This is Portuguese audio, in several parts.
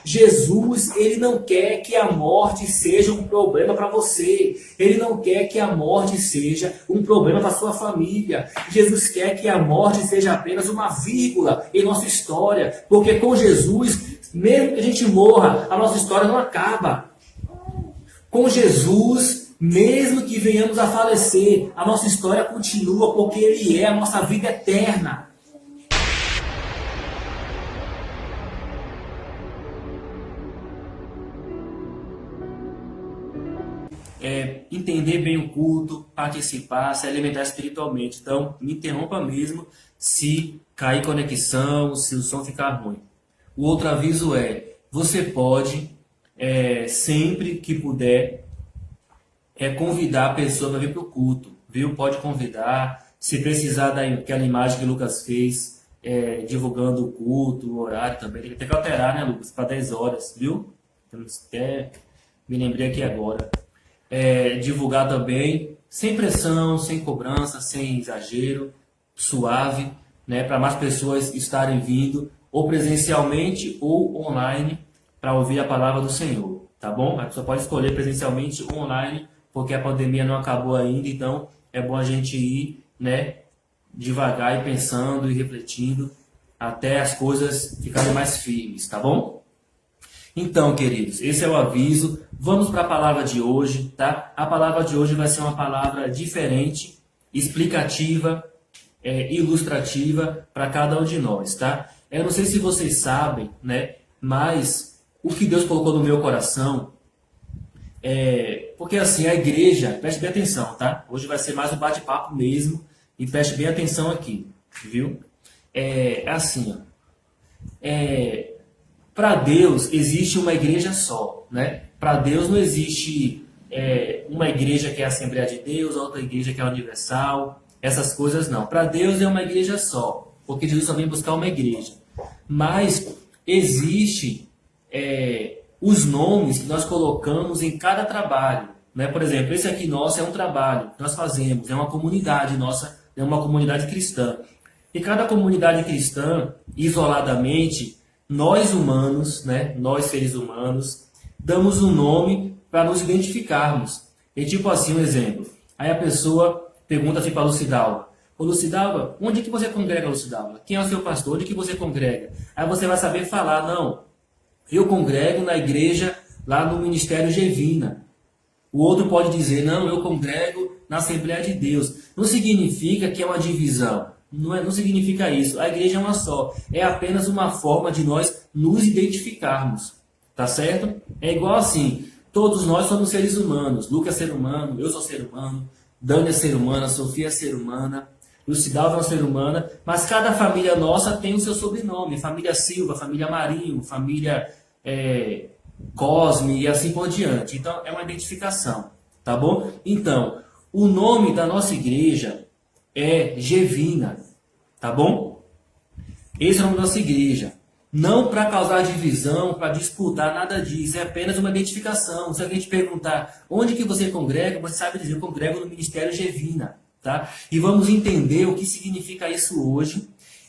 Jesus, ele não quer que a morte seja um problema para você. Ele não quer que a morte seja um problema para sua família. Jesus quer que a morte seja apenas uma vírgula em nossa história. Porque com Jesus, mesmo que a gente morra, a nossa história não acaba. Com Jesus, mesmo que venhamos a falecer, a nossa história continua porque Ele é a nossa vida eterna. Entender bem o culto, participar, se alimentar espiritualmente. Então, me interrompa mesmo se cair conexão, se o som ficar ruim. O outro aviso é, você pode, sempre que puder, convidar a pessoa para vir para o culto, viu? Pode convidar, se precisar daquela imagem que o Lucas fez, divulgando o culto, o horário também, tem que alterar, né, Lucas, para 10 horas, viu? Me lembrei aqui agora. Divulgar também, sem pressão, sem cobrança, sem exagero, suave, né, para mais pessoas estarem vindo, ou presencialmente ou online, para ouvir a palavra do Senhor, tá bom? A pessoa pode escolher presencialmente ou online, porque a pandemia não acabou ainda, então é bom a gente ir, né, devagar e pensando e refletindo até as coisas ficarem mais firmes, tá bom? Então, queridos, esse é o aviso. Vamos para a palavra de hoje, tá? A palavra de hoje vai ser uma palavra diferente, explicativa, ilustrativa para cada um de nós, tá? Eu não sei se vocês sabem, né? Mas o que Deus colocou no meu coração porque assim, a igreja, preste bem atenção, tá? Hoje vai ser mais um bate-papo mesmo, e preste bem atenção aqui, viu? Assim, ó. Para Deus existe uma igreja só, né? Para Deus não existe uma igreja que é a Assembleia de Deus, outra igreja que é a Universal, essas coisas não. Para Deus é uma igreja só, porque Jesus só vem buscar uma igreja. Mas existe os nomes que nós colocamos em cada trabalho, né? Por exemplo, esse aqui nosso é um trabalho que nós fazemos, é uma comunidade nossa, é uma comunidade cristã. E cada comunidade cristã, isoladamente, nós humanos, né, nós seres humanos, damos um nome para nos identificarmos. E tipo assim, um exemplo. Aí a pessoa pergunta assim para Lucidalva: ô Lucidalva, onde que você congrega, Lucidalva? Quem é o seu pastor? Onde que você congrega? Aí você vai saber falar: não, eu congrego na igreja lá no Ministério Gevina. O outro pode dizer: não, eu congrego na Assembleia de Deus. Não significa que é uma divisão. Não significa isso. A igreja é uma só. É apenas uma forma de nós nos identificarmos. Tá certo? É igual assim. Todos nós somos seres humanos. Lucas é ser humano, eu sou ser humano, Dani é ser humana, Sofia é ser humana, Lucidalva é uma ser humana. Mas cada família nossa tem o seu sobrenome. Família Silva, família Marinho, família Cosme e assim por diante. Então é uma identificação. Tá bom? Então, o nome da nossa igreja é Gevina, tá bom? Esse é o nome da nossa igreja. Não para causar divisão, para disputar, nada disso. É apenas uma identificação. Se alguém te perguntar onde que você congrega, você sabe dizer: eu congrego no Ministério Gevina, tá? E vamos entender o que significa isso hoje.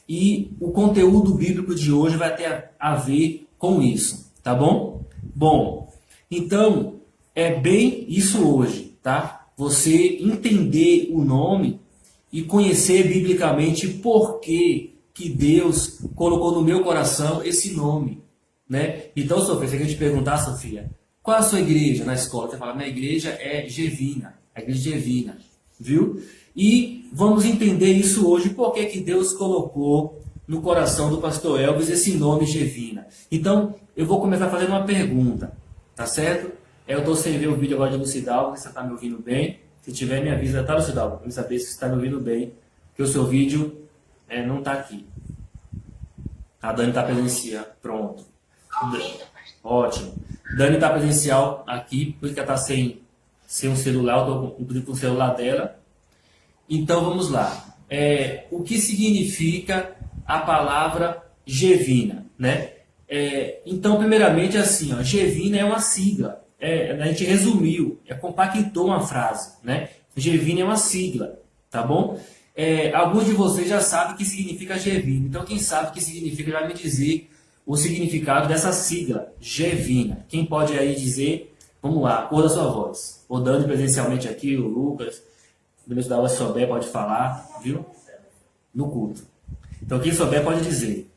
E o conteúdo bíblico de hoje vai ter a ver com isso, tá bom? Bom, então é bem isso hoje, tá? Você entender o nome e conhecer biblicamente por que Deus colocou no meu coração esse nome, né? Então, Sofia, se a gente perguntar, Sofia, qual é a sua igreja na escola? Você fala: minha igreja é Gevina, a igreja Gevina, viu? E vamos entender isso hoje, por que Deus colocou no coração do pastor Elvis esse nome Gevina. Então, eu vou começar fazendo uma pergunta, tá certo? Eu estou sem ver o vídeo agora de Lucidalva, você está me ouvindo bem? Se tiver, me avisa, tá, Lucidalva? Para eu saber se você está me ouvindo bem, porque o seu vídeo não está aqui. A Dani está presencial. Pronto. Ótimo. Dani está presencial aqui, porque ela está sem um celular, eu estou com o celular dela. Então, vamos lá. O que significa a palavra Gevina, né? Então, primeiramente, assim, ó, Gevina é uma sigla. A gente resumiu, compactou uma frase, né? Gevina é uma sigla, tá bom? Alguns de vocês já sabem o que significa Gevina. Então, quem sabe o que significa vai me dizer o significado dessa sigla, Gevina. Quem pode aí dizer? Vamos lá, a cor da sua voz. O Dani presencialmente aqui, o Lucas, o ministro da aula, se souber, pode falar, viu? No culto. Então, quem souber pode dizer.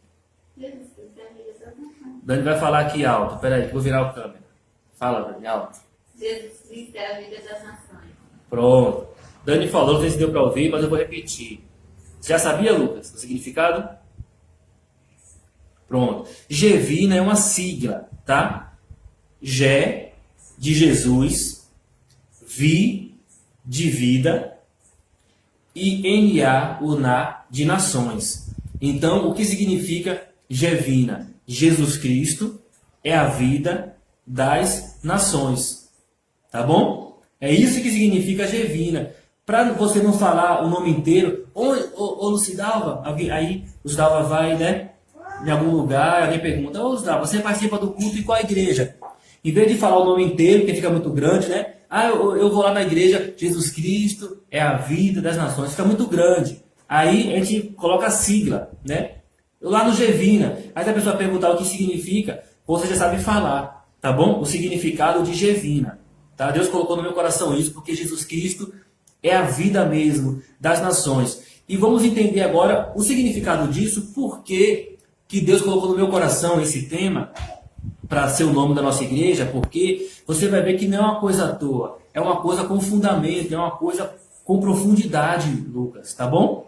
Dani vai falar aqui alto. Peraí, que eu vou virar o câmera. Fala, Dani, alto. Jesus Cristo é a vida das nações. Pronto. Dani falou, não sei se deu para ouvir, mas eu vou repetir. Você já sabia, Lucas, o significado? Pronto. Gevina é uma sigla, tá? Gé, de Jesus, Vi, de vida, e N-A, o Na, de nações. Então, o que significa Gevina? Jesus Cristo é a vida das nações. Tá bom? É isso que significa Gevina. Para você não falar o nome inteiro, ô Lucidalva, aí Lucidalva vai, né, em algum lugar, alguém pergunta, ô Lucidalva, você participa do culto em qual igreja? Em vez de falar o nome inteiro, que fica muito grande, né? Eu vou lá na igreja, Jesus Cristo é a vida das nações, fica muito grande. Aí a gente coloca a sigla, né? Lá no Gevina, aí se a pessoa perguntar o que significa, você já sabe falar, tá bom? O significado de Gevina, tá? Deus colocou no meu coração isso, porque Jesus Cristo é a vida mesmo das nações. E vamos entender agora o significado disso, por que Deus colocou no meu coração esse tema para ser o nome da nossa igreja, porque você vai ver que não é uma coisa à toa, é uma coisa com fundamento, é uma coisa com profundidade, Lucas, tá bom?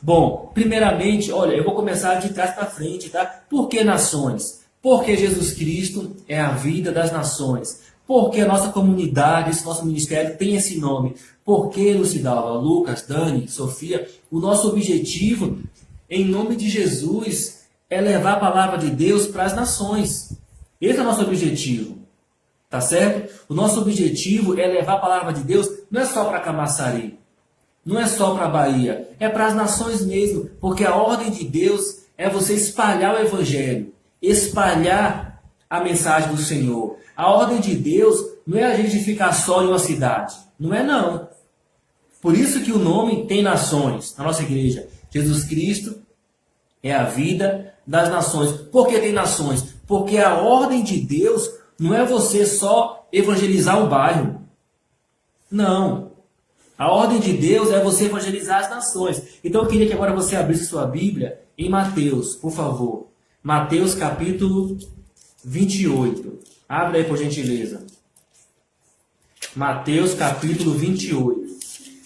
Bom, primeiramente, olha, eu vou começar de trás para frente, tá? Por que nações? Porque Jesus Cristo é a vida das nações. Porque a nossa comunidade, esse nosso ministério tem esse nome. Porque, Lucidalva, Lucas, Dani, Sofia, o nosso objetivo, em nome de Jesus, é levar a palavra de Deus para as nações. Esse é o nosso objetivo. Tá certo? O nosso objetivo é levar a palavra de Deus, não é só para Camaçari, não é só para a Bahia, é para as nações mesmo, porque a ordem de Deus é você espalhar o Evangelho, espalhar a mensagem do Senhor. A ordem de Deus não é a gente ficar só em uma cidade, não é não. Por isso que o nome tem nações na nossa igreja. Jesus Cristo é a vida das nações. Por que tem nações? Porque a ordem de Deus não é você só evangelizar o bairro. Não. A ordem de Deus é você evangelizar as nações. Então eu queria que agora você abrisse sua Bíblia em Mateus, por favor. Mateus capítulo 28. Abre aí, por gentileza. Mateus capítulo 28.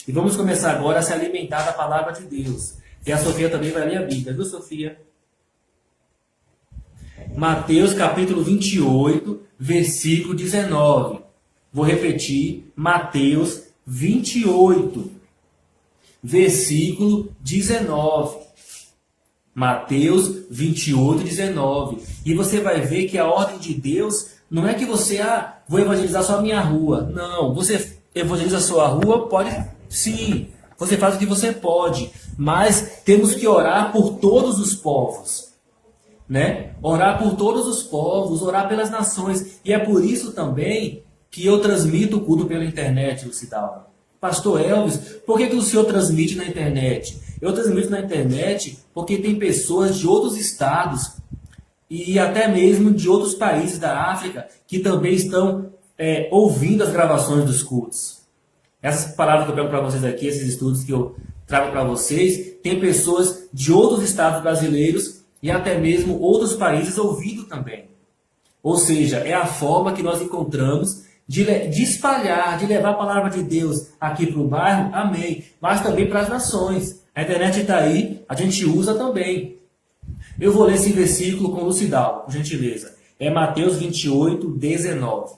E vamos começar agora a se alimentar da palavra de Deus. E a Sofia também vai ler a Bíblia, viu, Sofia? Mateus capítulo 28, versículo 19. Vou repetir, Mateus 28, versículo 19. Mateus 28, 19. E você vai ver que a ordem de Deus não é que você, vou evangelizar só a minha rua. Não, você evangeliza a sua rua, pode sim. Você faz o que você pode. Mas temos que orar por todos os povos. Né? Orar por todos os povos, orar pelas nações. E é por isso também que eu transmito o culto pela internet, Lucidalva. Pastor Elvis, por que o senhor transmite na internet? Eu transmito na internet porque tem pessoas de outros estados e até mesmo de outros países da África que também estão ouvindo as gravações dos cultos. Essas palavras que eu pego para vocês aqui, esses estudos que eu trago para vocês, tem pessoas de outros estados brasileiros e até mesmo outros países ouvindo também. Ou seja, é a forma que nós encontramos de espalhar, de levar a palavra de Deus aqui para o bairro, amém, mas também para as nações. A internet está aí, a gente usa também. Eu vou ler esse versículo com Lucidalva, por gentileza. É Mateus 28, 19.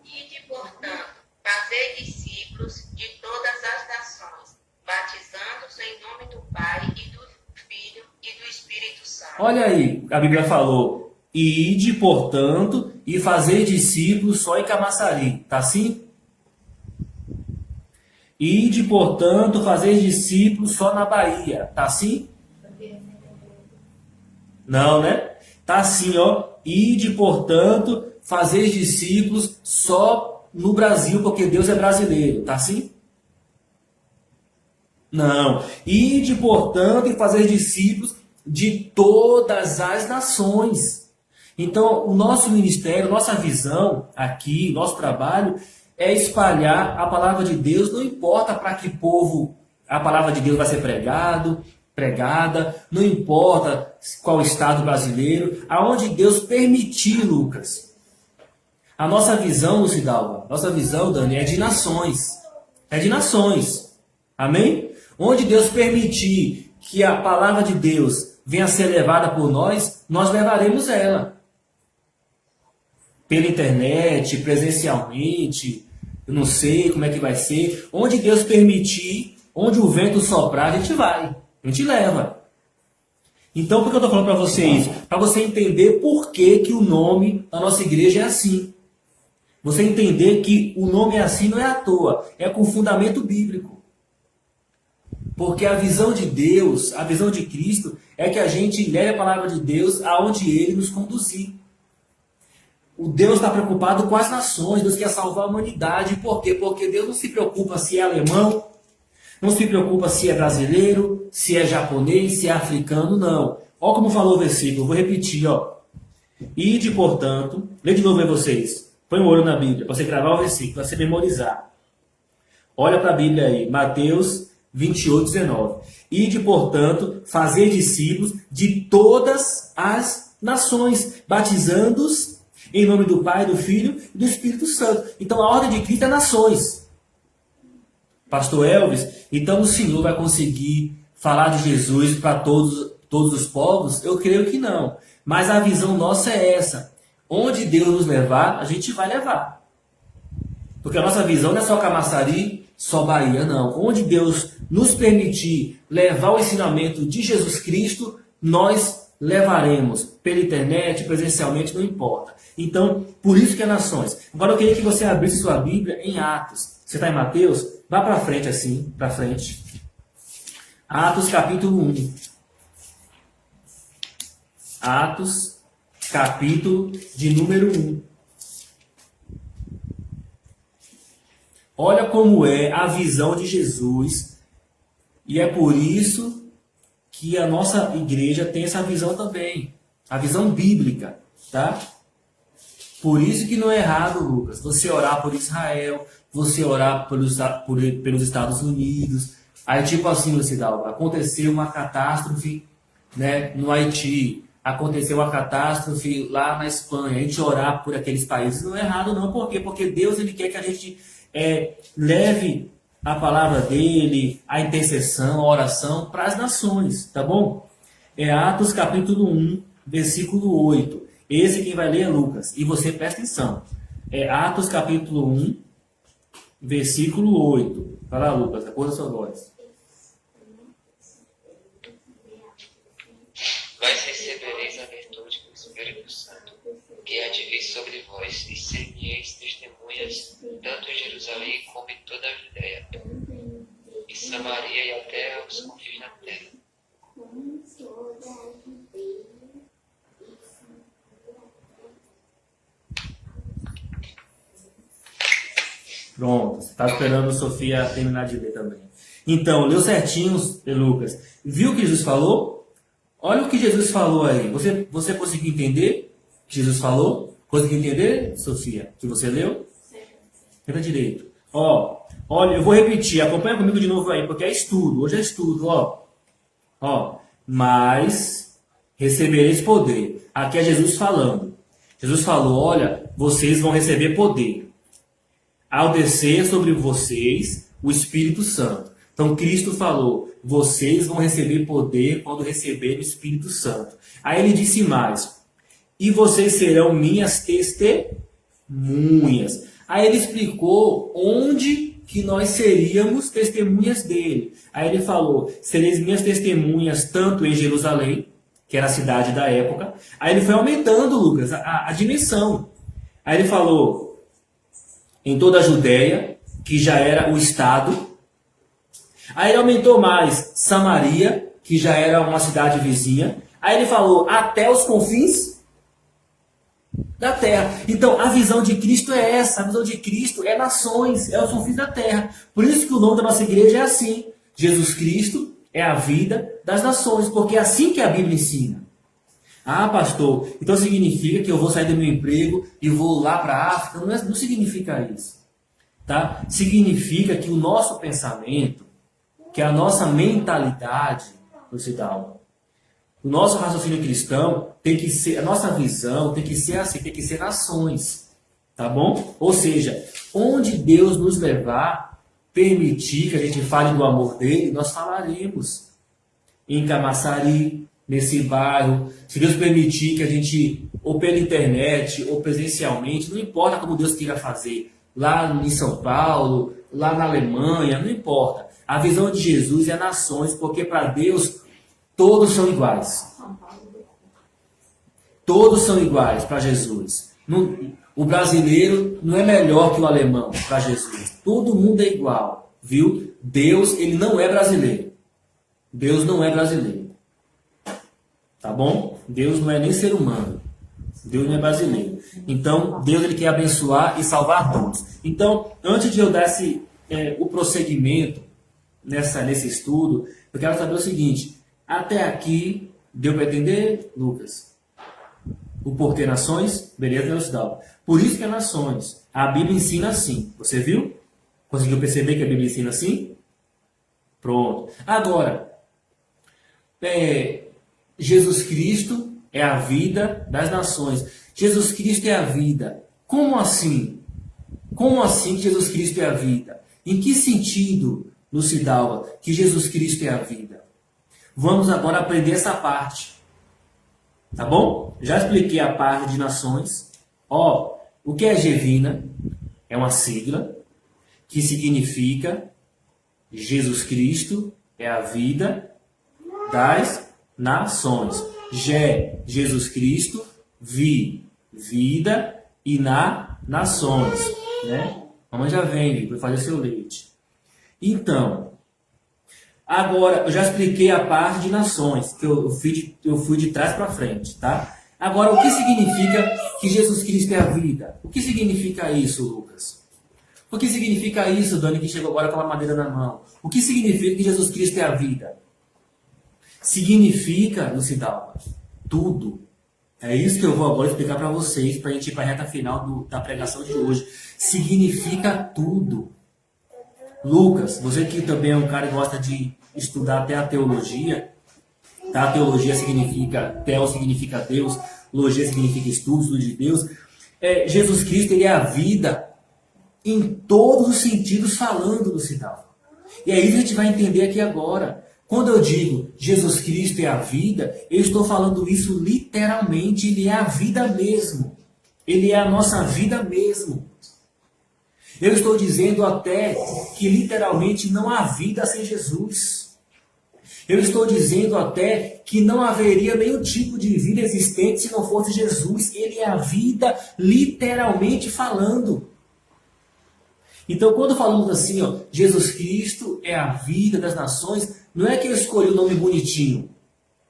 Ide, portanto, fazer discípulos de todas as nações, batizando-os em nome do Pai e do Filho e do Espírito Santo. Olha aí, a Bíblia falou, ide, portanto, e fazer discípulos só em Camaçari. Tá assim? Ide, portanto, fazer discípulos só na Bahia. Tá assim? Não, né? Tá assim, ó. Ide, portanto, fazer discípulos só no Brasil, porque Deus é brasileiro. Tá assim? Não. Ide, portanto, e fazer discípulos de todas as nações. Então, o nosso ministério, nossa visão aqui, nosso trabalho é espalhar a palavra de Deus, não importa para que povo a palavra de Deus vai ser pregada, não importa qual estado brasileiro, aonde Deus permitir, Lucas. A nossa visão, Lucidalva, nossa visão, Dani, é de nações. É de nações. Amém? Onde Deus permitir que a palavra de Deus venha a ser levada por nós, nós levaremos ela. Pela internet, presencialmente, eu não sei como é que vai ser. Onde Deus permitir, onde o vento soprar, a gente vai. A gente leva. Então, por que eu estou falando para você isso? Para você entender por que, que o nome da nossa igreja é assim. Você entender que o nome é assim não é à toa, é com fundamento bíblico. Porque a visão de Deus, a visão de Cristo, é que a gente leve a palavra de Deus aonde Ele nos conduzir. O Deus está preocupado com as nações, Deus quer salvar a humanidade. Por quê? Porque Deus não se preocupa se é alemão, não se preocupa se é brasileiro, se é japonês, se é africano, não. Olha como falou o versículo, vou repetir, ó. Ide, portanto, lê de novo aí vocês. Põe o olho na Bíblia, para você gravar o versículo, para você memorizar. Olha para a Bíblia aí, Mateus 28, 19. Ide, portanto, fazer discípulos de todas as nações, batizando-os em nome do Pai, do Filho e do Espírito Santo. Então a ordem de Cristo é nações. Pastor Elvis, então o Senhor vai conseguir falar de Jesus para todos os povos? Eu creio que não. Mas a visão nossa é essa. Onde Deus nos levar, a gente vai levar. Porque a nossa visão não é só Camaçari, só Bahia, não. Onde Deus nos permitir levar o ensinamento de Jesus Cristo, nós levaremos. Pela internet, presencialmente, não importa. Então, por isso que é nações. Agora eu queria que você abrisse sua Bíblia em Atos. Você está em Mateus? Vá para frente assim, para frente. Atos capítulo 1. Atos capítulo de número 1. Olha como é a visão de Jesus. E é por isso que a nossa igreja tem essa visão também. A visão bíblica, tá? Por isso que não é errado, Lucas, você orar por Israel, você orar pelos Estados Unidos. Aí tipo assim, Lucidalva, aconteceu uma catástrofe, né, no Haiti, aconteceu uma catástrofe lá na Espanha, a gente orar por aqueles países não é errado não. Por quê? Porque Deus ele quer que a gente leve a palavra dele, a intercessão, a oração para as nações, tá bom? É Atos capítulo 1, versículo 8. Esse quem vai ler é Lucas. E você presta atenção. É Atos capítulo 1, versículo 8. Fala, Lucas, acorda a sua voz. Mas recebereis a virtude do Espírito Santo, que há de vir sobre vós, e sereis testemunhas, tanto em Jerusalém como em toda a Judéia, e Samaria e até aos confins da terra. Pronto, você está esperando a Sofia terminar de ler também. Então, leu certinho, Lucas. Viu o que Jesus falou? Olha o que Jesus falou aí. Você conseguiu entender o que Jesus falou? Conseguiu entender, Sofia, que você leu? Entra direito. Olha, eu vou repetir. Acompanha comigo de novo aí, porque é estudo. Hoje é estudo, Mas recebereis poder. Aqui é Jesus falando. Jesus falou, olha, vocês vão receber poder ao descer sobre vocês o Espírito Santo. Então Cristo falou, vocês vão receber poder quando receberem o Espírito Santo. Aí ele disse mais, e vocês serão minhas testemunhas. Aí ele explicou onde que nós seríamos testemunhas dele. Aí ele falou, sereis minhas testemunhas tanto em Jerusalém, que era a cidade da época. Aí ele foi aumentando, Lucas, a dimensão. Aí ele falou, em toda a Judéia, que já era o estado. Aí ele aumentou mais Samaria, que já era uma cidade vizinha. Aí ele falou, até os confins da terra. Então, a visão de Cristo é essa. A visão de Cristo é nações, é os confins da terra. Por isso que o nome da nossa igreja é assim. Jesus Cristo é a vida das nações, porque é assim que a Bíblia ensina. Ah, pastor, então significa que eu vou sair do meu emprego e vou lá para a África? Não significa isso. Tá? Significa que o nosso pensamento, que a nossa mentalidade, o nosso raciocínio cristão tem que ser, a nossa visão tem que ser assim, tem que ser nações. Tá bom? Ou seja, onde Deus nos levar, permitir que a gente fale do amor dele, nós falaremos. Em Camaçari, nesse bairro, se Deus permitir que a gente, ou pela internet, ou presencialmente, não importa como Deus queira fazer, lá em São Paulo, lá na Alemanha, não importa. A visão de Jesus é nações, porque para Deus todos são iguais. Todos são iguais para Jesus. O brasileiro não é melhor que o alemão para Jesus. Todo mundo é igual, viu? Deus, ele não é brasileiro. Deus não é brasileiro. Tá bom? Deus não é nem ser humano. Deus não é brasileiro. Então, Deus ele quer abençoar e salvar todos. Então, antes de eu dar o prosseguimento nesse estudo, eu quero saber o seguinte. Até aqui, deu para entender, Lucas? O porquê nações? Beleza, Leosdal. Por isso que é nações. A Bíblia ensina assim. Você viu? Conseguiu perceber que a Bíblia ensina assim? Pronto. Agora, Jesus Cristo é a vida das nações. Jesus Cristo é a vida. Como assim? Como assim que Jesus Cristo é a vida? Em que sentido, Lucidalva, que Jesus Cristo é a vida? Vamos agora aprender essa parte. Tá bom? Já expliquei a parte de nações. O que é Gevina? É uma sigla que significa Jesus Cristo é a vida das nações. Jesus Cristo, vida e nações. Né? Mamãe já vem para fazer seu leite. Então, agora, eu já expliquei a parte de nações, que eu fui de trás para frente, tá? Agora, o que significa que Jesus Cristo é a vida? O que significa isso, Lucas? O que significa isso, Dani, que chegou agora com a madeira na mão? O que significa que Jesus Cristo é a vida? Significa, Lucidalva, tudo. É isso que eu vou agora explicar para vocês, para a gente ir para a reta final da pregação de hoje. Significa tudo. Lucas, você que também é um cara que gosta de estudar até a teologia, tá? A teologia significa, teo significa Deus, logia significa estudo de Deus. Jesus Cristo, ele é a vida em todos os sentidos falando no sinal. E é isso que a gente vai entender aqui agora. Quando eu digo Jesus Cristo é a vida, eu estou falando isso literalmente, ele é a vida mesmo. Ele é a nossa vida mesmo. Eu estou dizendo até que literalmente não há vida sem Jesus. Eu estou dizendo até que não haveria nenhum tipo de vida existente se não fosse Jesus. Ele é a vida literalmente falando. Então, quando falamos assim, Jesus Cristo é a vida das nações, não é que eu escolhi o nome bonitinho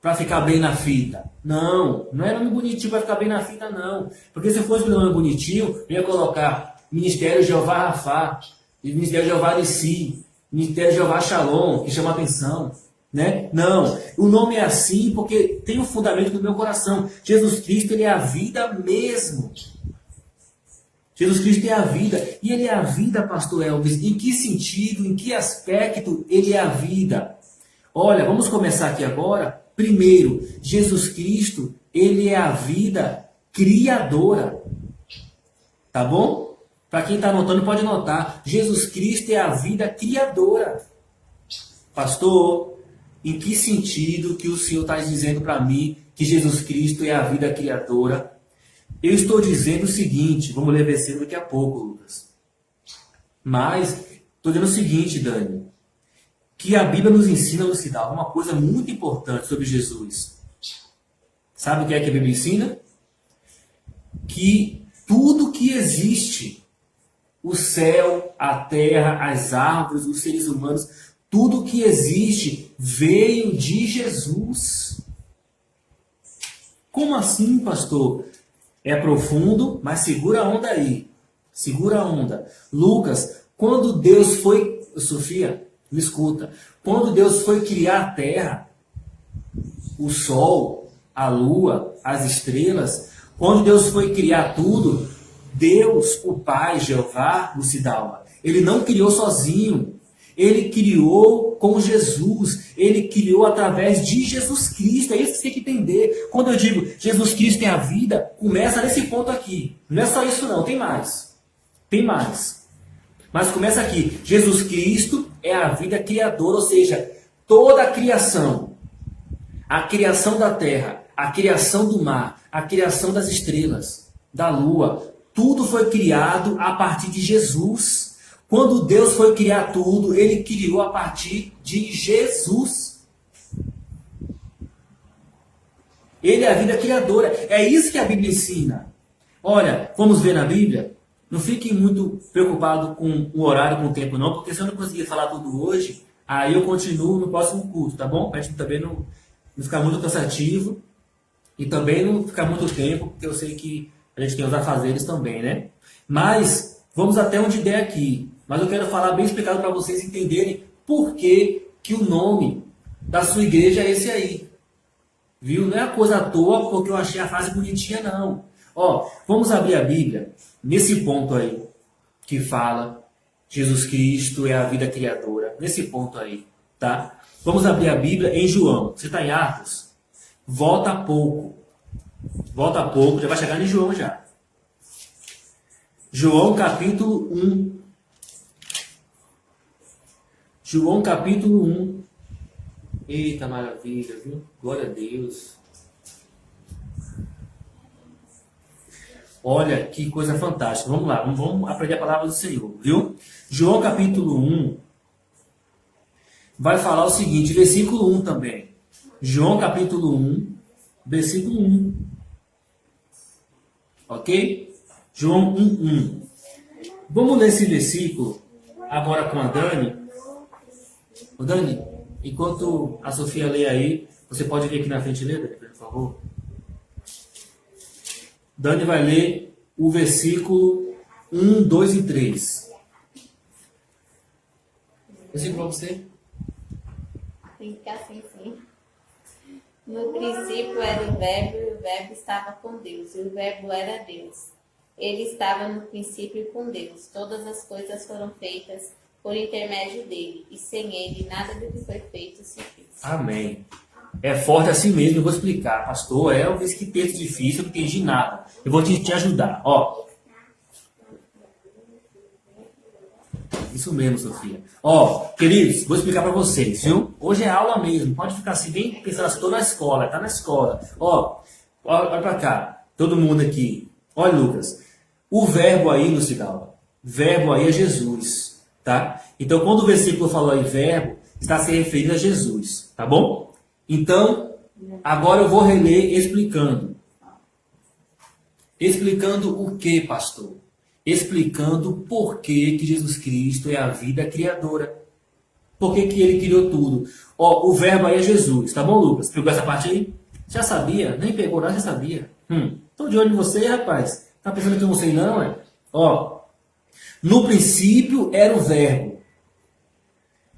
para ficar bem na fita. Não, não é nome bonitinho para ficar bem na fita, não. Porque se fosse o nome bonitinho, eu ia colocar Ministério Jeová Rafá, Ministério Jeová Nissi, Ministério Jeová Shalom, que chama atenção. Né? Não, o nome é assim porque tem um fundamento no meu coração. Jesus Cristo, ele é a vida mesmo. Jesus Cristo é a vida. E ele é a vida, pastor Elvis. Em que sentido, em que aspecto ele é a vida? Olha, vamos começar aqui agora. Primeiro, Jesus Cristo, ele é a vida criadora. Tá bom? Para quem está anotando, pode anotar. Jesus Cristo é a vida criadora. Pastor, em que sentido que o Senhor está dizendo para mim que Jesus Cristo é a vida criadora? Eu estou dizendo o seguinte, vamos ler versículo daqui a pouco, Lucas. Mas, estou dizendo o seguinte, Dani, que a Bíblia nos ensina, Lucidal, uma coisa muito importante sobre Jesus. Sabe o que é que a Bíblia ensina? Que tudo que existe, o céu, a terra, as árvores, os seres humanos, tudo que existe veio de Jesus. Como assim, pastor? É profundo, mas segura a onda aí. Segura a onda. Lucas, quando Deus foi... Sofia, Escuta. Quando Deus foi criar a terra, o sol, a lua, as estrelas, quando Deus foi criar tudo, Deus, o Pai, Jeová, Lucidalma, ele não criou sozinho. Ele criou com Jesus. Ele criou através de Jesus Cristo. É isso que você tem que entender. Quando eu digo Jesus Cristo tem a vida, começa nesse ponto aqui. Não é só isso não, tem mais. Tem mais. Mas começa aqui. Jesus Cristo é a vida criadora, ou seja, toda a criação da terra, a criação do mar, a criação das estrelas, da lua, tudo foi criado a partir de Jesus. Quando Deus foi criar tudo, ele criou a partir de Jesus. Ele é a vida criadora. É isso que a Bíblia ensina. Olha, vamos ver na Bíblia. Não fiquem muito preocupados com o horário, com o tempo não, porque se eu não conseguir falar tudo hoje, aí eu continuo no próximo curso, tá bom? Para a gente também não ficar muito cansativo e também não ficar muito tempo, porque eu sei que a gente tem os afazeres também, né? Mas vamos até onde der aqui. Mas eu quero falar bem explicado para vocês entenderem por que o nome da sua igreja é esse aí. Viu? Não é a coisa à toa porque eu achei a frase bonitinha, não. Ó, vamos abrir a Bíblia nesse ponto aí que fala Jesus Cristo é a vida criadora. Nesse ponto aí, tá? Vamos abrir a Bíblia em João. Você está em Atos? Volta pouco. Volta pouco, já vai chegar em João já. João capítulo 1. João capítulo 1. Eita maravilha, viu? Glória a Deus. Olha que coisa fantástica. Vamos lá, vamos aprender a palavra do Senhor, viu? João capítulo 1 vai falar o seguinte, versículo 1 também. João capítulo 1, versículo 1. Ok? João 1:1. Vamos ler esse versículo agora com a Dani. Ô Dani, enquanto a Sofia lê aí, você pode vir aqui na frente e ler, Dani, por favor? Dani vai ler o versículo 1, 2 e 3. Versículo para você? Tem que ficar assim, sim. No princípio era o Verbo, e o Verbo estava com Deus, e o Verbo era Deus. Ele estava no princípio com Deus. Todas as coisas foram feitas por intermédio dele, e sem ele nada do que foi feito se fez. Amém. É forte assim mesmo, eu vou explicar. Pastor Elvis, que texto difícil, eu não entendi nada. Eu vou te ajudar. Ó. Isso mesmo, Sofia. Ó, queridos, vou explicar para vocês, viu? Hoje é aula mesmo, pode ficar assim, bem pensando assim, tô na escola, tá na escola. Ó, olha para cá, todo mundo aqui. Olha, Lucas, o verbo aí, Lucidalva, verbo aí é Jesus, tá? Então, quando o versículo falou aí verbo, está se referindo a Jesus, tá bom? Então, agora eu vou reler explicando. Explicando o que, pastor? Explicando por que Jesus Cristo é a vida criadora. Por que ele criou tudo? Ó, o verbo aí é Jesus, tá bom, Lucas? Pegou essa parte aí? Já sabia? Nem pegou nada, já sabia. Tô de olho em você, rapaz. Tá pensando que eu não sei não, é? Ó, no princípio era o verbo.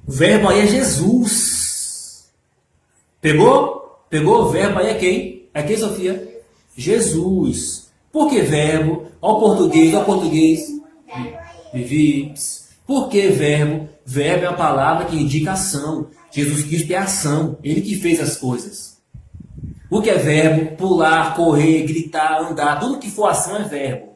O verbo aí é Jesus. Pegou? Pegou? O verbo aí é quem? É quem, Sofia? Jesus. Por que verbo? Ao português. Vivips. Por que verbo? Verbo é uma palavra que indica ação. Jesus Cristo é ação. Ele que fez as coisas. O que é verbo? Pular, correr, gritar, andar. Tudo que for ação é verbo.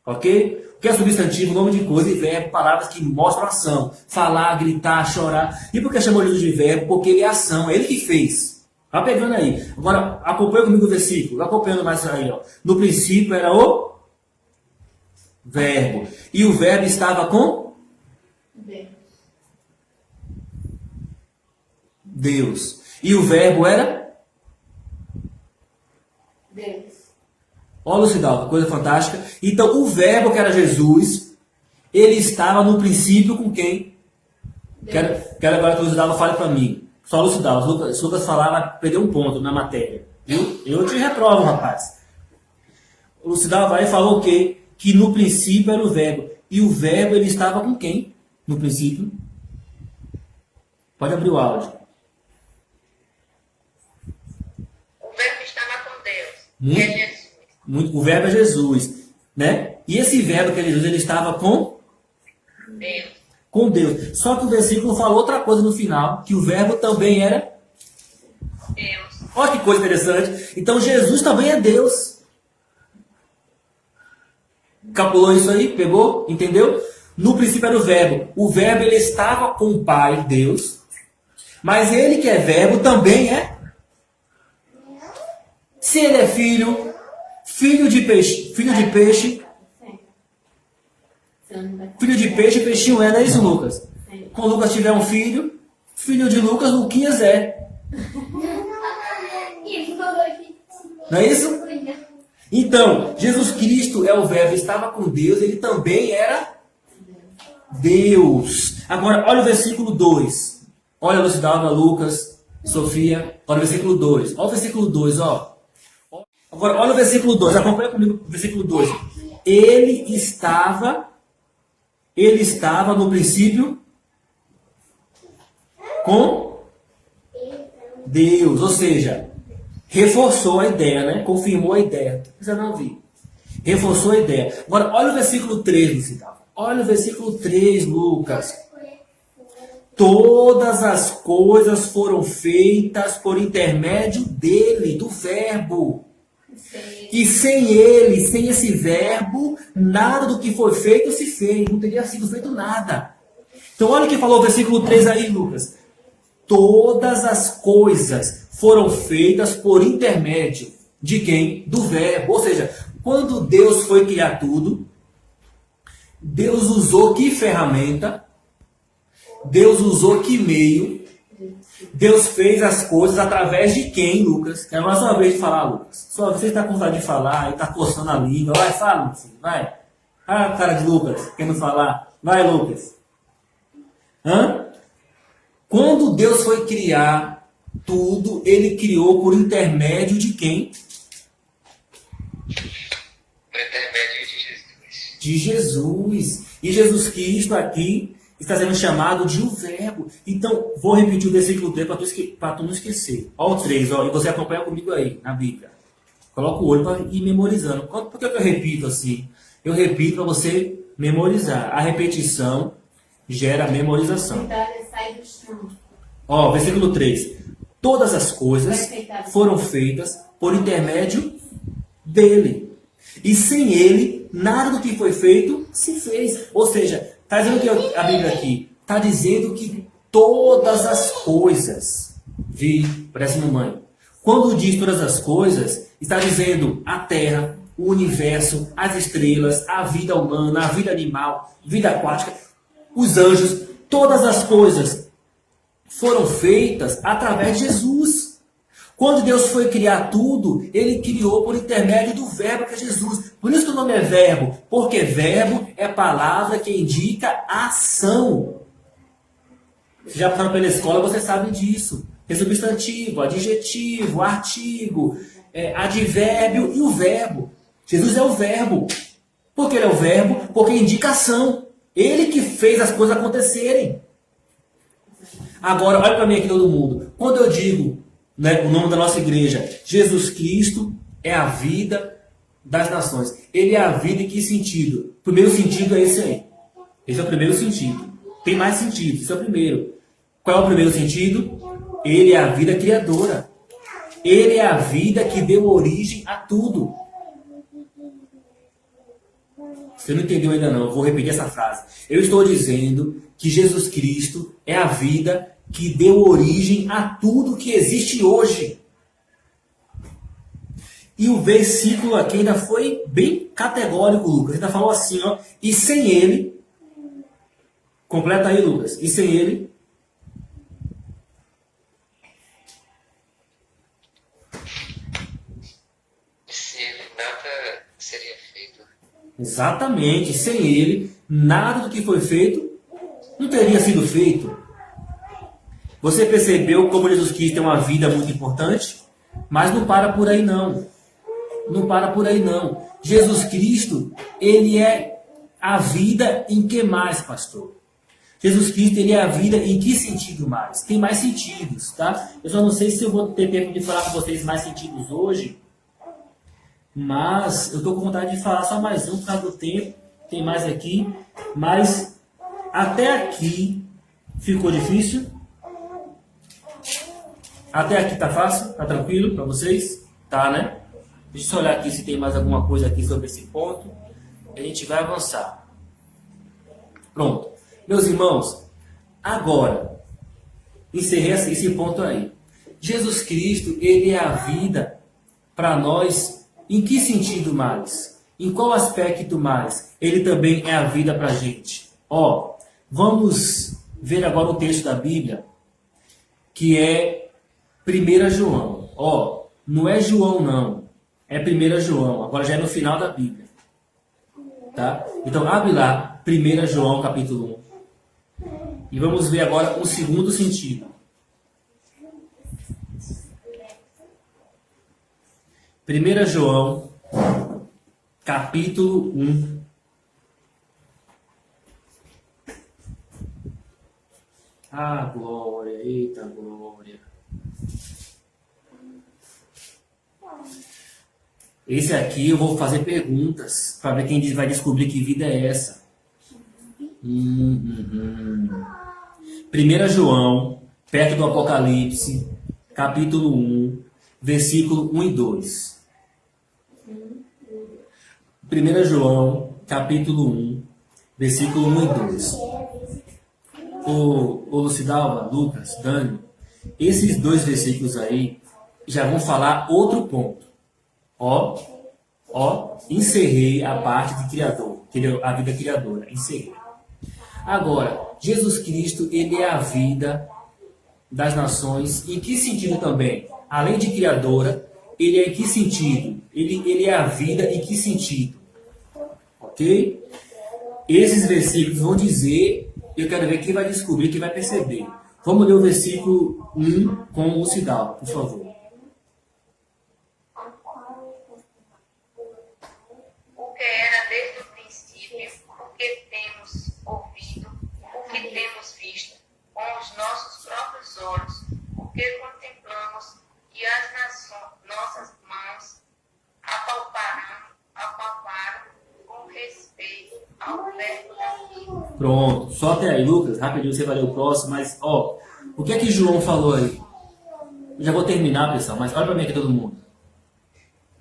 Ok? O que é substantivo? Nome de coisa e verbo, palavras que mostram ação. Falar, gritar, chorar. E por que chamou Jesus de verbo? Porque ele é ação. É ele que fez. Tá pegando aí. Agora, acompanha comigo o versículo. Acompanhando mais aí, ó. No princípio era o verbo. E o verbo estava com Deus. E o verbo era Deus. Olha, Lucidalva, coisa fantástica. Então, o verbo que era Jesus, ele estava no princípio com quem? Quero agora que o Lucidalva fale para mim. Só o Lucidalva. Se o Lucas falar, vai perder um ponto na matéria. Viu? Eu te reprovo, rapaz. O Lucidalva aí falou o quê? Que no princípio era o verbo. E o verbo, ele estava com quem? No princípio? Pode abrir o áudio. O verbo estava com Deus, Muito. que é Jesus. O verbo é Jesus, né? E esse verbo que é Jesus, ele estava Deus. com Deus. Só que o versículo falou outra coisa no final, que o verbo também era... Deus. Olha que coisa interessante. Então Jesus também é Deus. Calculou isso aí? Pegou? Entendeu? No princípio era o verbo. O verbo ele estava com o Pai, Deus. Mas ele que é verbo também é. Se ele é filho, filho de peixe, peixinho é, não é isso, Lucas? Quando Lucas tiver um filho, filho de Lucas, Luquinhas é. Não é isso? Então, Jesus Cristo é o verbo, estava com Deus, ele também era Deus. Agora, olha o versículo 2. Olha, Lucidalva, Lucas, Sofia, olha o versículo 2. Olha o versículo 2, ó. Agora, olha o versículo 2, acompanha comigo o versículo 2. Ele estava no princípio com Deus, ou seja, reforçou a ideia, né? Confirmou a ideia. Não precisa não ouvir. Reforçou a ideia. Agora, olha o versículo 3, Lucidalva. Olha o versículo 3, Lucas. Todas as coisas foram feitas por intermédio dele, do verbo. E sem ele, sem esse verbo, nada do que foi feito se fez. Não teria sido feito nada. Então olha o que falou o versículo 3 aí, Lucas. Todas as coisas foram feitas por intermédio de quem? Do verbo. Ou seja, quando Deus foi criar tudo, Deus usou que ferramenta? Deus usou que meio? Deus fez as coisas através de quem, Lucas? É a sua vez de falar, Lucas. Só você está com vontade de falar, está coçando a língua. Vai, fala, meu filho, vai. Ah, cara de Lucas, querendo falar. Vai, Lucas. Quando Deus foi criar tudo, ele criou por intermédio de quem? Por intermédio de Jesus. De Jesus. E Jesus Cristo aqui está sendo chamado de o verbo. Então, vou repetir o versículo 3 para tu não esquecer. Olha o 3, ó, e você acompanha comigo aí, na Bíblia. Coloca o olho para ir memorizando. Por que eu repito assim? Eu repito para você memorizar. A repetição gera memorização. Ó, versículo 3. Todas as coisas foram feitas por intermédio dele. E sem ele, nada do que foi feito se fez. Ou seja, está dizendo que a Bíblia aqui? Está dizendo que todas as coisas. Parece mamãe. Quando diz todas as coisas, está dizendo a terra, o universo, as estrelas, a vida humana, a vida animal, vida aquática, os anjos, todas as coisas foram feitas através de Jesus. Quando Deus foi criar tudo, ele criou por intermédio do verbo que é Jesus. Por isso que o nome é verbo, porque verbo é palavra que indica ação. Se já passaram pela escola, você sabe disso. Tem substantivo, adjetivo, artigo, advérbio e o verbo. Jesus é o verbo. Por que ele é o verbo? Porque indica ação. Ele que fez as coisas acontecerem. Agora, olha para mim aqui todo mundo. Quando eu digo, né, o nome da nossa igreja, Jesus Cristo é a vida das nações. Ele é a vida em que sentido? O primeiro sentido é esse aí. Esse é o primeiro sentido. Tem mais sentido, esse é o primeiro. Qual é o primeiro sentido? Ele é a vida criadora. Ele é a vida que deu origem a tudo. Você não entendeu ainda não, eu vou repetir essa frase. Eu estou dizendo que Jesus Cristo é a vida que deu origem a tudo que existe hoje. E o versículo aqui ainda foi bem categórico, Lucas. Ainda falou assim, ó. E sem ele... Completa aí, Lucas. E sem ele... Sem ele nada seria feito. Exatamente. Sem ele, nada do que foi feito não teria sido feito. Você percebeu como Jesus Cristo tem uma vida muito importante? Mas não para por aí não. Não para por aí não. Jesus Cristo, ele é a vida em que mais, pastor? Jesus Cristo, ele é a vida em que sentido mais? Tem mais sentidos, tá? Eu só não sei se eu vou ter tempo de falar com vocês mais sentidos hoje, mas eu tô com vontade de falar só mais um por causa do tempo. Tem mais aqui, mas até aqui ficou difícil? Até aqui tá fácil? Tá tranquilo para vocês? Tá, né? Deixa eu só olhar aqui se tem mais alguma coisa aqui sobre esse ponto. A gente vai avançar. Pronto. Meus irmãos, agora, encerrei esse ponto aí. Jesus Cristo, ele é a vida para nós, em que sentido mais? Em qual aspecto mais? Ele também é a vida para a gente. Ó, vamos ver agora o texto da Bíblia, que é 1 João. Ó, não é João não, é 1 João. Agora já é no final da Bíblia. Tá? Então abre lá, 1 João capítulo 1. E vamos ver agora um segundo sentido. 1 João, capítulo 1. Ah, glória, eita glória. Esse aqui eu vou fazer perguntas para ver quem vai descobrir que vida é essa. 1 João, perto do Apocalipse, capítulo 1, versículo 1 e 2. 1 João, capítulo 1, versículo 1 e 2. Ô Lucidalva, Lucas, Dani, esses dois versículos aí já vão falar outro ponto. Ó, encerrei a parte de Criador, a vida criadora, encerrei. Agora, Jesus Cristo, ele é a vida das nações. Em que sentido também? Além de criadora, ele é em que sentido? Ele é a vida em que sentido? Ok? Esses versículos vão dizer, eu quero ver quem vai descobrir, quem vai perceber. Vamos ler o versículo 1 com o Cidal, por favor. O que era desde o princípio, o que temos ouvido, o que temos visto com os nossos próprios olhos, o que contemplamos e as nossas mãos apalparam com respeito ao verbo da vida. Pronto, só até aí, Lucas. Rapidinho você vai ler o próximo, mas ó, o que é que João falou aí? Eu já vou terminar, pessoal, mas olha para mim aqui todo mundo.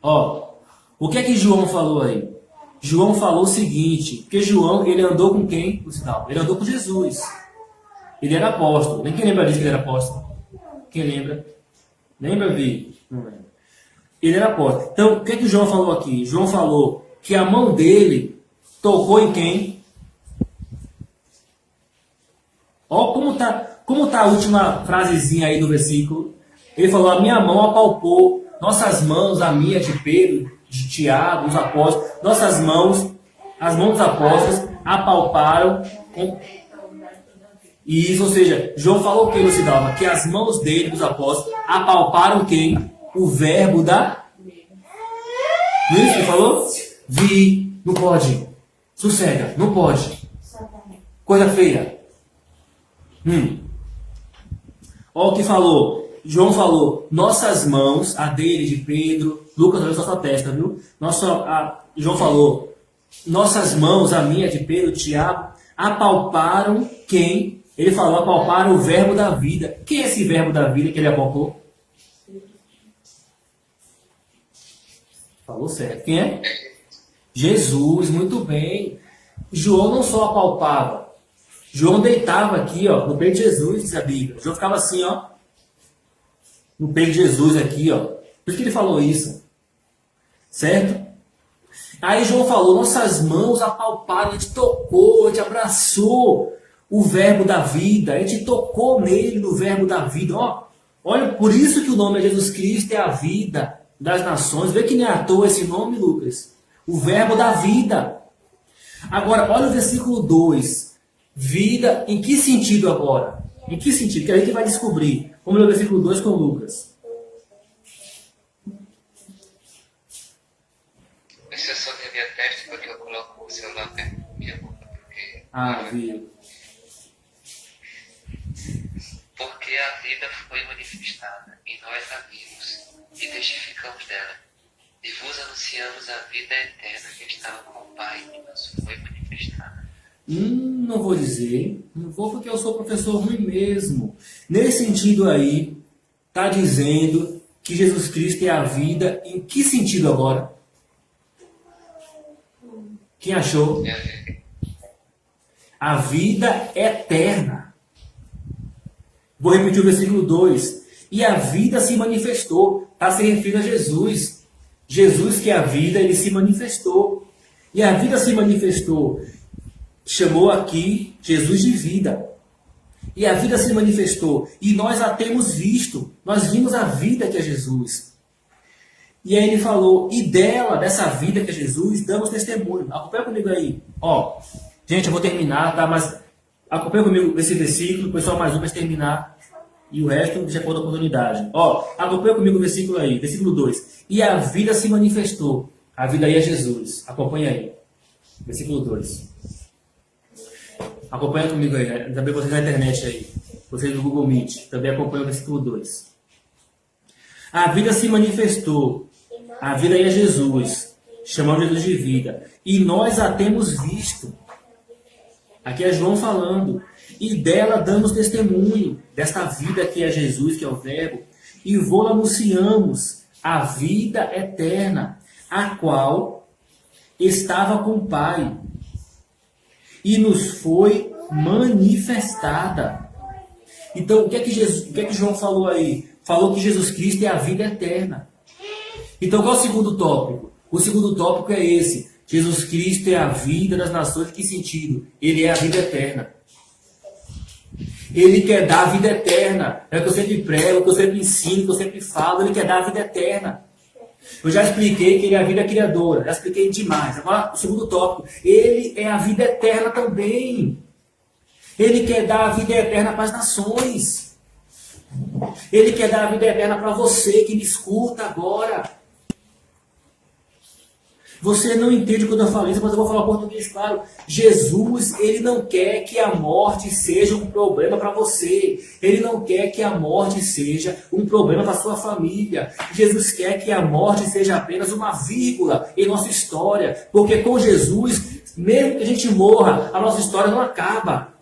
Ó, o que é que João falou aí? João falou o seguinte, porque João, ele andou com quem? Ele andou com Jesus. Ele era apóstolo. Nem quem lembra disso que ele era apóstolo? Quem lembra? Lembra, Vi? Não lembra. Ele era apóstolo. Então, o que é que João falou aqui? João falou que a mão dele tocou em quem? Ó, como tá a última frasezinha aí do versículo. Ele falou, a minha mão apalpou, nossas mãos, a minha de Pedro, de Tiago, os apóstolos, nossas mãos, as mãos dos apóstolos, apalparam isso, ou seja, João falou o que, Lucidalva? Que as mãos dele, dos apóstolos, apalparam quem? O verbo da... Não é isso que ele falou? Vi, não pode. Sossega, não pode. Coisa feia. Olha o que falou. João falou, nossas mãos, a dele, de Pedro, Lucas olhou só sua testa, viu? João falou, nossas mãos, a minha, de Pedro, Tiago, apalparam quem? Ele falou, apalparam o verbo da vida. Quem é esse verbo da vida que ele apalpou? Falou certo. Quem é? Jesus, muito bem. João não só apalpava. João deitava aqui, ó, no peito de Jesus, diz a Bíblia. João ficava assim, ó, no peito de Jesus aqui, ó. Por isso que ele falou isso. Certo? Aí João falou, nossas mãos apalparam, a gente tocou, a gente abraçou o verbo da vida, a gente tocou nele no verbo da vida. Ó, olha, por isso que o nome é Jesus Cristo, é a vida das nações. Vê que nem é à toa esse nome, Lucas. O verbo da vida. Agora, olha o versículo 2. Vida, em que sentido agora? Em que sentido? Que a gente vai descobrir. Vamos ler o versículo 2 com o Lucas. Você só tem a minha testa porque eu coloco o celular perto da minha boca. Porque... Viu. vida foi manifestada, e nós a vimos, e testificamos dela. E vos anunciamos a vida eterna que estava com o Pai e nos foi manifestada. Não vou dizer, não vou porque eu sou professor ruim mesmo. Nesse sentido aí, está dizendo que Jesus Cristo é a vida. Em que sentido agora? Quem achou? A vida eterna. Vou repetir o versículo 2. E a vida se manifestou. Está se referindo a Jesus. Jesus, que é a vida, ele se manifestou. E a vida se manifestou. Chamou aqui Jesus de vida. E a vida se manifestou. E nós a temos visto. Nós vimos a vida que é Jesus. E aí ele falou, e dela, dessa vida que é Jesus, damos testemunho. Acompanha comigo aí. Ó, gente, eu vou terminar, tá? Mas acompanha comigo nesse versículo, pessoal, mais um para terminar. E o resto deixa por outra oportunidade. Ó, acompanha comigo o versículo aí, versículo 2. E a vida se manifestou. A vida aí é Jesus. Acompanha aí. Versículo 2. Acompanha comigo aí. Também vocês na internet aí. Vocês do Google Meet. Também acompanha o versículo 2. A vida se manifestou. A vida aí é Jesus. Chamamos Jesus de vida. E nós a temos visto. Aqui é João falando. E dela damos testemunho. Desta vida que é Jesus, que é o Verbo. E vou anunciamos a vida eterna, a qual estava com o Pai. E nos foi manifestada. Então, o que é que João falou aí? Falou que Jesus Cristo é a vida eterna. Então, qual é o segundo tópico? O segundo tópico é esse. Jesus Cristo é a vida das nações. Em que sentido? Ele é a vida eterna. Ele quer dar a vida eterna. É o que eu sempre prego, o que eu sempre ensino, o que eu sempre falo. Ele quer dar a vida eterna. Eu já expliquei que ele é a vida criadora. Já expliquei demais. Agora, o segundo tópico. Ele é a vida eterna também. Ele quer dar a vida eterna para as nações. Ele quer dar a vida eterna para você que me escuta agora. Você não entende quando eu falo isso, mas eu vou falar português claro. Jesus, ele não quer que a morte seja um problema para você. Ele não quer que a morte seja um problema para sua família. Jesus quer que a morte seja apenas uma vírgula em nossa história. Porque com Jesus, mesmo que a gente morra, a nossa história não acaba.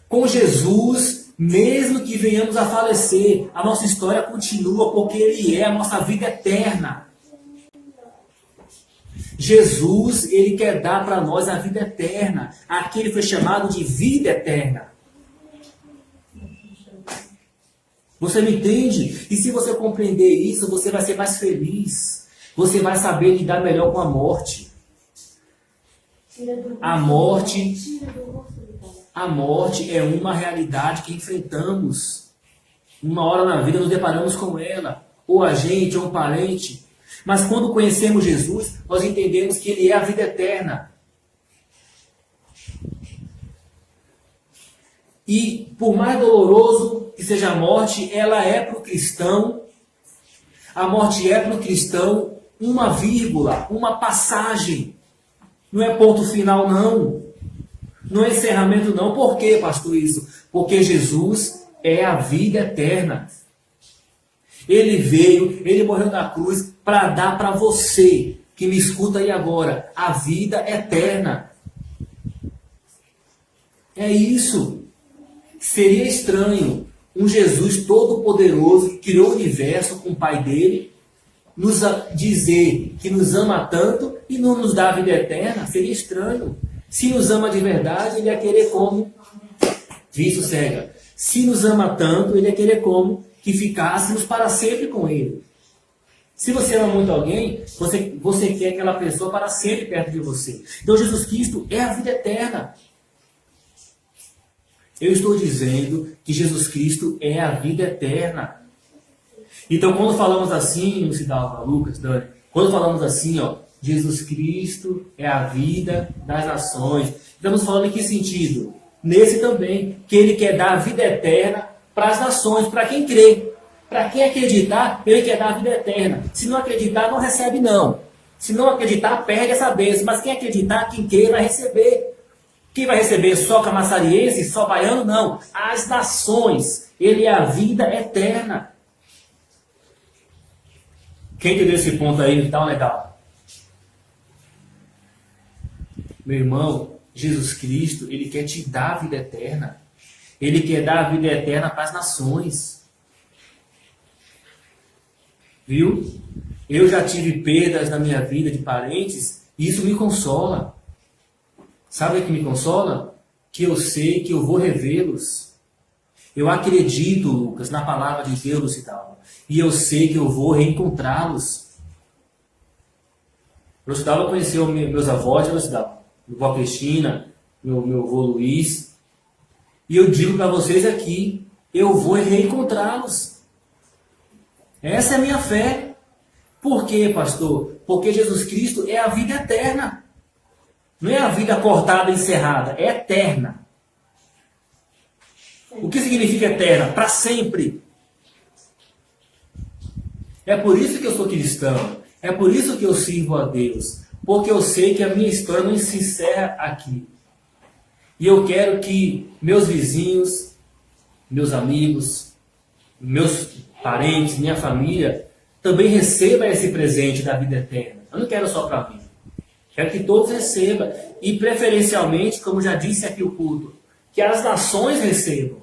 Com Jesus, mesmo que venhamos a falecer, a nossa história continua porque Ele é a nossa vida eterna. Jesus, Ele quer dar para nós a vida eterna. Aqui Ele foi chamado de vida eterna. Você me entende? E se você compreender isso, você vai ser mais feliz. Você vai saber lidar melhor com a morte. A morte é uma realidade que enfrentamos. Uma hora na vida nos deparamos com ela. Ou a gente, ou um parente. Mas quando conhecemos Jesus, nós entendemos que Ele é a vida eterna. E por mais doloroso que seja a morte, ela é para o cristão, a morte é para o cristão uma vírgula, uma passagem. Não é ponto final, não. Não é encerramento, não. Por quê, pastor, isso? Porque Jesus é a vida eterna. Ele veio, Ele morreu na cruz para dar para você, que me escuta aí agora, a vida eterna. É isso. Seria estranho um Jesus todo-poderoso, que criou o universo com o Pai dele, nos dizer que nos ama tanto e não nos dá a vida eterna? Seria estranho. Se nos ama de verdade, Ele ia querer como? Visto cega. Se nos ama tanto, Ele ia querer como? Que ficássemos para sempre com Ele. Se você ama muito alguém, você quer aquela pessoa para sempre perto de você. Então Jesus Cristo é a vida eterna. Eu estou dizendo que Jesus Cristo é a vida eterna. Então quando falamos assim, não se dá Lucas, Dani, quando falamos assim, ó, Jesus Cristo é a vida das nações, estamos falando em que sentido? Nesse também, que Ele quer dar a vida eterna para as nações, para quem crê. Para quem acreditar, Ele quer dar a vida eterna. Se não acreditar, não recebe não. Se não acreditar, perde essa bênção. Mas quem acreditar, quem crê, vai receber. Quem vai receber só camaçariense, só baiano? Não. As nações. Ele é a vida eterna. Quem entendeu esse ponto aí? Dá um legal. Meu irmão, Jesus Cristo, Ele quer te dar a vida eterna. Ele quer dar a vida eterna para as nações. Viu? Eu já tive perdas na minha vida de parentes e isso me consola. Sabe o que me consola? Que eu sei que eu vou revê-los. Eu acredito, Lucas, na palavra de Deus, Lucidalva. E eu sei que eu vou reencontrá-los. Lucidalva conheceu meus avós, Lucidalva. Minha avó Cristina, meu avô Luiz. E eu digo para vocês aqui, eu vou reencontrá-los. Essa é a minha fé. Por quê, pastor? Porque Jesus Cristo é a vida eterna. Não é a vida cortada e encerrada, é eterna. O que significa eterna? Para sempre. É por isso que eu sou cristão. É por isso que eu sirvo a Deus. Porque eu sei que a minha história não se encerra aqui. E eu quero que meus vizinhos, meus amigos, meus parentes, minha família, também recebam esse presente da vida eterna. Eu não quero só para mim. Quero que todos recebam. E preferencialmente, como já disse aqui o culto, que as nações recebam.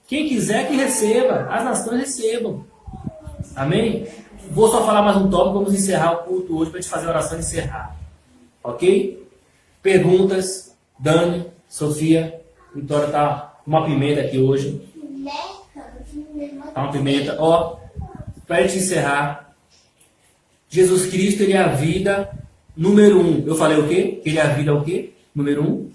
Quem quiser que receba, as nações recebam. Amém? Vou só falar mais um tópico, vamos encerrar o culto hoje para a gente fazer a oração e encerrar. Ok? Perguntas? Dani, Sofia, Vitória tá com uma pimenta aqui hoje. Tá uma pimenta. Ó, para a gente encerrar. Jesus Cristo, Ele é a vida número 1. Eu falei o quê? Ele é a vida o quê? Número 1.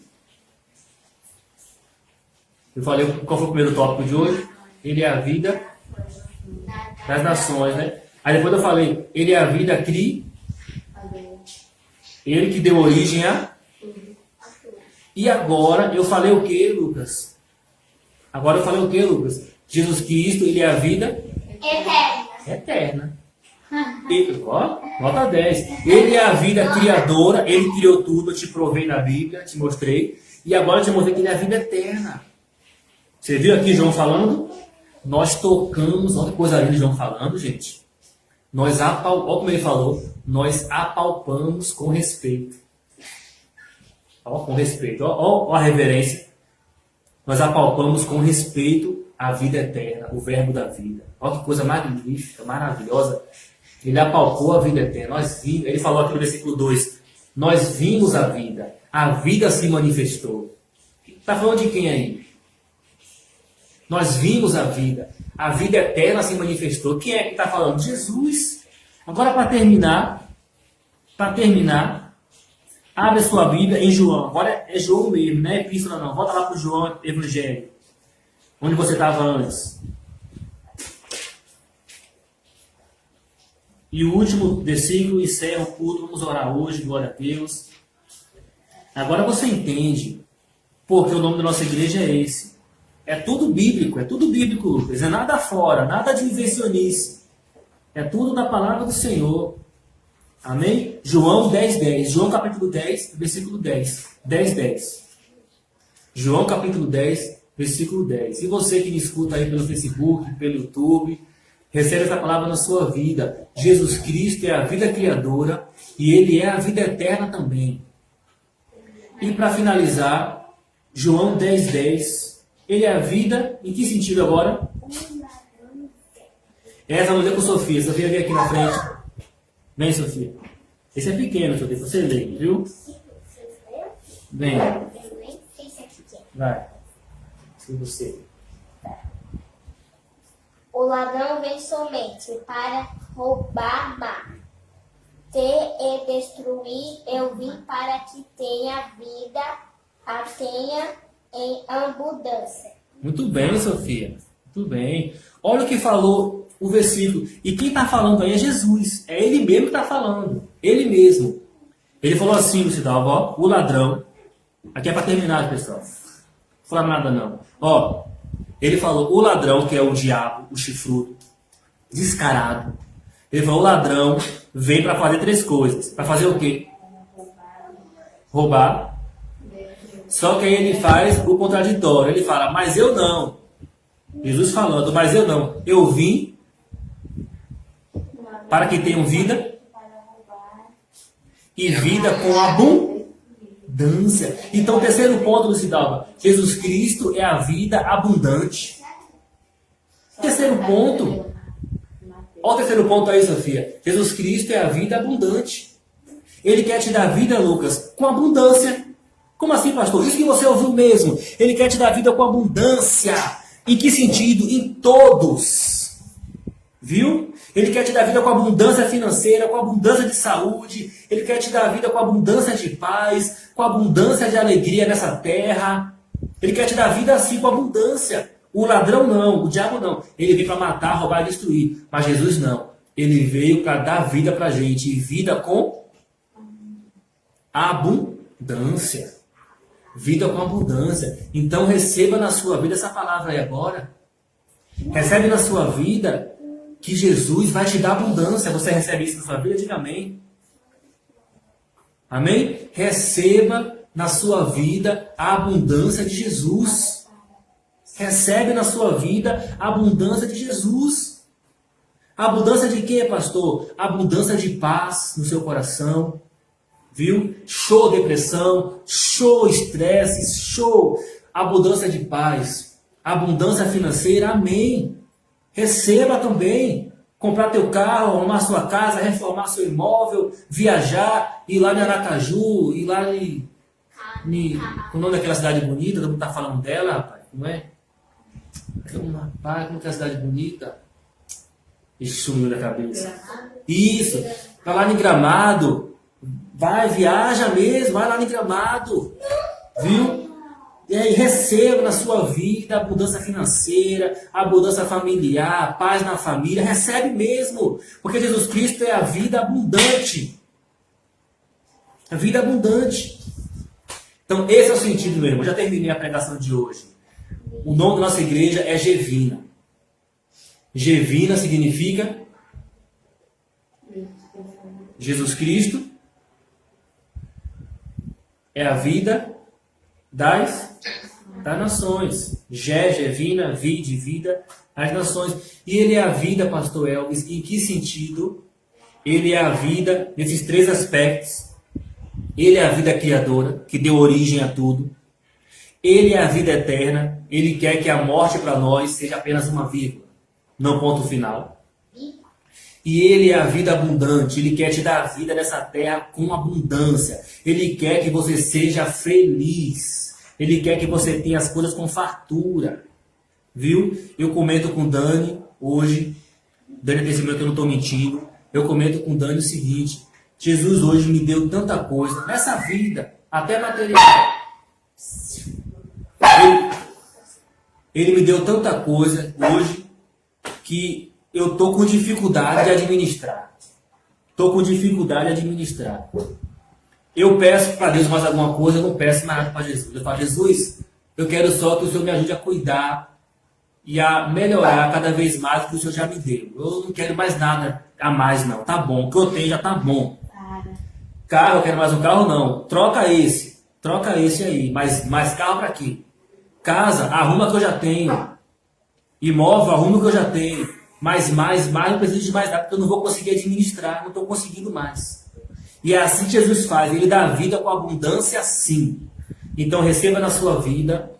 Eu falei qual foi o primeiro tópico de hoje? Ele é a vida das nações, né? Aí depois eu falei, Ele é a vida Ele que deu origem a... E agora eu falei o que, Lucas? Agora eu falei o que, Lucas? Jesus Cristo, Ele é a vida eterna. Ele, ó, nota 10. Ele é a vida criadora, Ele criou tudo, eu te provei na Bíblia, te mostrei. E agora eu te mostrei que Ele é a vida eterna. Você viu aqui João falando? Nós tocamos, olha que coisa linda João falando, gente. Olha como ele falou, nós apalpamos com respeito. Ó, com respeito, ó a reverência. Nós apalpamos com respeito a vida eterna, o verbo da vida. Olha que coisa magnífica, maravilhosa. Ele apalpou a vida eterna. Ele falou aqui no versículo 2, nós vimos a vida se manifestou. Está falando de quem aí? Nós vimos a vida eterna se manifestou. Quem é que está falando? Jesus. Agora para terminar, abre a sua Bíblia em João. Agora é João mesmo, não é epístola não. Volta lá para o João Evangelho, onde você estava antes. E o último versículo encerra o culto. Vamos orar hoje, glória a Deus. Agora você entende porque o nome da nossa igreja é esse. É tudo bíblico, Lucas. É nada fora, nada de invencionice. É tudo da palavra do Senhor. Amém? João 10:10. João capítulo 10, versículo 10. 10:10. João capítulo 10, versículo 10. E você que me escuta aí pelo Facebook, pelo YouTube, recebe essa palavra na sua vida. Jesus Cristo é a vida criadora e Ele é a vida eterna também. E para finalizar, João 10:10. Ele é a vida, em que sentido agora? Essa eu vou ler com Sofia. Sofia vem aqui na frente. Vem, Sofia. Esse é pequeno, Sofia. Você lê, viu? Vem. Vai. Se você. O ladrão vem somente para roubar, matar e destruir. Eu vim para que tenha vida, a tenha em abundância. Muito bem, Sofia. Muito bem. Olha o que falou o versículo. E quem está falando aí é Jesus. É Ele mesmo que está falando. Ele mesmo. Ele falou assim, Lucidalva, ó, o ladrão. Aqui é para terminar, pessoal. Não vou falar nada não. Ó, ele falou, o ladrão, que é o diabo, o chifrudo, descarado. Ele falou, o ladrão vem para fazer 3 coisas. Para fazer o quê? Roubar. Só que aí ele faz o contraditório. Ele fala, mas eu não. Jesus falando, mas eu não. Eu vim para que tenham vida e vida com abundância. Então, terceiro ponto, Lucidalva. Jesus Cristo é a vida abundante. Terceiro ponto. Olha o terceiro ponto aí, Sofia. Jesus Cristo é a vida abundante. Ele quer te dar vida, Lucas, com abundância. Como assim, pastor? Isso que você ouviu mesmo. Ele quer te dar vida com abundância. Em que sentido? Em todos. Viu? Ele quer te dar vida com abundância financeira, com abundância de saúde. Ele quer te dar vida com abundância de paz, com abundância de alegria nessa terra. Ele quer te dar vida assim, com abundância. O ladrão não, o diabo não. Ele veio para matar, roubar e destruir. Mas Jesus não. Ele veio para dar vida para a gente. E vida com abundância. Vida com abundância. Então receba na sua vida essa palavra aí agora. Recebe na sua vida que Jesus vai te dar abundância. Você recebe isso na sua vida? Diga amém. Amém? Receba na sua vida a abundância de Jesus. Recebe na sua vida a abundância de Jesus. A abundância de quê, pastor? A abundância de paz no seu coração. Viu? Show depressão, show estresse, show abundância de paz. Abundância financeira, amém. Receba também. Comprar teu carro, arrumar sua casa, reformar seu imóvel, viajar, ir lá em Aracaju, ir lá em... O nome daquela cidade bonita, todo mundo está falando dela, rapaz, não é? Rapaz, como que é a cidade bonita? Isso sumiu da cabeça. Isso, vai lá em Gramado. Vai, viaja mesmo, vai lá em Gramado. Viu? E aí receba na sua vida a abundância financeira, a abundância familiar, a paz na família. Recebe mesmo. Porque Jesus Cristo é a vida abundante. A vida abundante. Então esse é o sentido, meu irmão. Eu já terminei a pregação de hoje. O nome da nossa igreja é Gevina. Gevina significa Jesus Cristo é a vida das nações. Gevina, vide, vida, as nações. E ele é a vida, pastor Elvis, em que sentido? Ele é a vida nesses três aspectos. Ele é a vida criadora, que deu origem a tudo. Ele é a vida eterna. Ele quer que a morte para nós seja apenas uma vírgula, não ponto final. E ele é a vida abundante. Ele quer te dar a vida nessa terra com abundância. Ele quer que você seja feliz. Ele quer que você tenha as coisas com fartura. Viu? Eu comento com Dani hoje. Dani é testemunho que eu não estou mentindo. Eu comento com Dani o seguinte. Jesus hoje me deu tanta coisa nessa vida, até material. Ele me deu tanta coisa hoje que eu estou com dificuldade de administrar. Eu peço para Deus mais alguma coisa, eu não peço mais nada para Jesus. Eu falo, Jesus, eu quero só que o Senhor me ajude a cuidar e a melhorar cada vez mais o que o Senhor já me deu. Eu não quero mais nada a mais, não. Tá bom, o que eu tenho já tá bom. Carro, eu quero mais um carro, não. Troca esse aí. Mais carro para quê? Casa, arruma o que eu já tenho. Imóvel, arruma o que eu já tenho. Mais, não preciso de mais nada, porque eu não vou conseguir administrar, não estou conseguindo mais. E é assim que Jesus faz, ele dá a vida com abundância sim. Então receba na sua vida,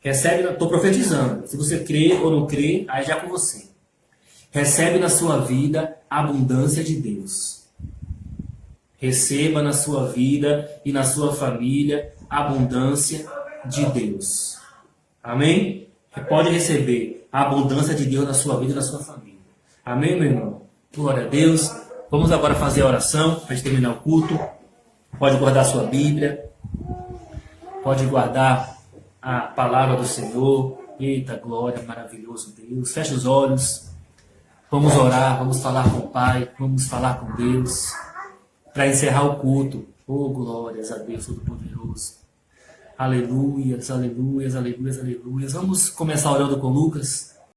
estou profetizando. Se você crê ou não crê, aí já é com você. Recebe na sua vida a abundância de Deus. Receba na sua vida e na sua família a abundância de Deus. Amém? Você pode receber a abundância de Deus na sua vida e na sua família. Amém, meu irmão? Glória a Deus. Vamos agora fazer a oração para terminar o culto. Pode guardar a sua Bíblia. Pode guardar a palavra do Senhor. Eita, glória, maravilhoso Deus. Feche os olhos. Vamos orar, vamos falar com o Pai, vamos falar com Deus. Para encerrar o culto. Oh, glórias a Deus Todo-Poderoso. Aleluias, aleluias, aleluias, aleluias. Vamos começar orando com Lucas.